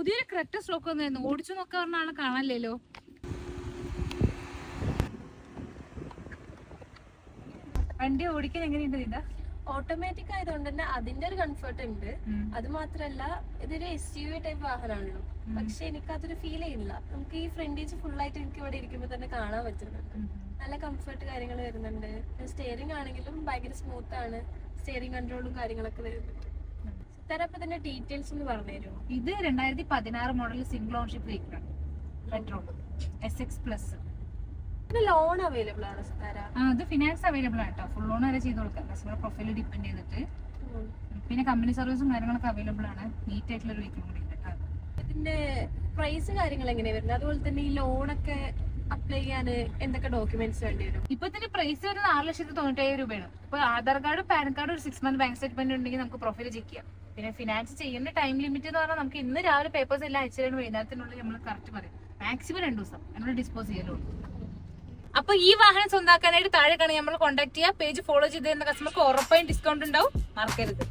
പുതിയൊരു Creta stock വന്നായിരുന്നു. ഓടിച്ചു നോക്കാൻ പറഞ്ഞ ആളെ കാണാനില്ലല്ലോ. വണ്ടി ഓടിക്കാൻ എങ്ങനെയുണ്ട് ഇതാ? ഓട്ടോമാറ്റിക് ആയതുകൊണ്ട് തന്നെ അതിന്റെ ഒരു കംഫർട്ട് ഉണ്ട്. അത് മാത്രല്ല ഇതൊരു SUV ടൈപ്പ് വാഹനമാണല്ലോ, പക്ഷെ എനിക്ക് അതൊരു ഫീൽ ചെയ്യില്ല. നമുക്ക് ഈ ഫ്രണ്ടേജ് ഫുൾ ആയിട്ട് എനിക്ക് ഇവിടെ ഇരിക്കുമ്പോൾ തന്നെ കാണാൻ പറ്റുന്നുണ്ട്. നല്ല കംഫർട്ട് കാര്യങ്ങൾ വരുന്നുണ്ട്. സ്റ്റിയറിംഗ് ആണെങ്കിലും ഭയങ്കര സ്മൂത്ത് ആണ്. സ്റ്റിയറിംഗ് കൺട്രോളും കാര്യങ്ങളൊക്കെ വരുന്നുണ്ട്. അപ്പൊ തന്നെ ഡീറ്റെയിൽസ് ഒന്ന് പറഞ്ഞുതരുമോ? ഇത് 2016 മോഡൽ സിംഗിൾ ഓൺഷിപ്പ് വെഹിക്കിൾ ആണ്. Petrol SX+. ലോൺ അവൈലബിൾ ആണ് സിത്താര? അത് ഫിനാൻസ് അവൈലബിൾ ആണ് കേട്ടോ. ഫുൾ ലോൺ വരെ ചെയ്ത് കൊടുക്കാം, കസ്റ്റമർ പ്രൊഫൈൽ ഡിപ്പെൻഡ് ചെയ്തിട്ട്. പിന്നെ കമ്പനി സർവീസും കാര്യങ്ങളൊക്കെ അവൈലബിൾ ആണ്. നീറ്റ് ആയിട്ടുള്ള ഒരു വെഹിക്കിൾ കൂടി ഉണ്ട്. ഇതിന്റെ പ്രൈസ് കാര്യങ്ങൾ എങ്ങനെയാ വരുന്നത്? അതുപോലെ തന്നെ ഈ ലോണൊക്കെ അപ്ലൈ ചെയ്യാൻ എന്തൊക്കെ ഡോക്യുമെന്റ്സ് വേണ്ടി വരും? ഇപ്പൊ ഇതിന്റെ പ്രൈസ് വരുന്നത് 6,97,000 രൂപയാണ്. ഇപ്പൊ ആധാർ കാർഡ് പാൻ കാർഡ് ഒരു 6 month ബാങ്ക് സ്റ്റേറ്റ്മെന്റ് ഉണ്ടെങ്കിൽ നമുക്ക് പ്രൊഫൈൽ ചെക്ക് ചെയ്യാം. പിന്നെ ഫിനാൻസ് ചെയ്യുന്ന ടൈം ലിമിറ്റ് എന്ന് പറഞ്ഞാൽ നമുക്ക് ഇന്ന് രാവിലെ പേപ്പേഴ്സ് എല്ലാം അയച്ചു വൈകുന്നേരത്തിനുള്ളിൽ നമ്മൾ കറക്റ്റ് പറയും. മാക്സിമം 2 ദിവസം നമ്മൾ ഡിസ്പോസ് ചെയ്യലുള്ളൂ. അപ്പൊ ഈ വാഹനം സ്വന്തമാക്കാനായിട്ട് താഴെ കാണി നമ്മൾ കോൺടാക്ട് ചെയ്യുക. പേജ് ഫോളോ ചെയ്ത് തരുന്ന കസ്റ്റമർക്ക് ഉറപ്പായും ഡിസ്കൗണ്ട് ഉണ്ടാവും, മറക്കരുത്.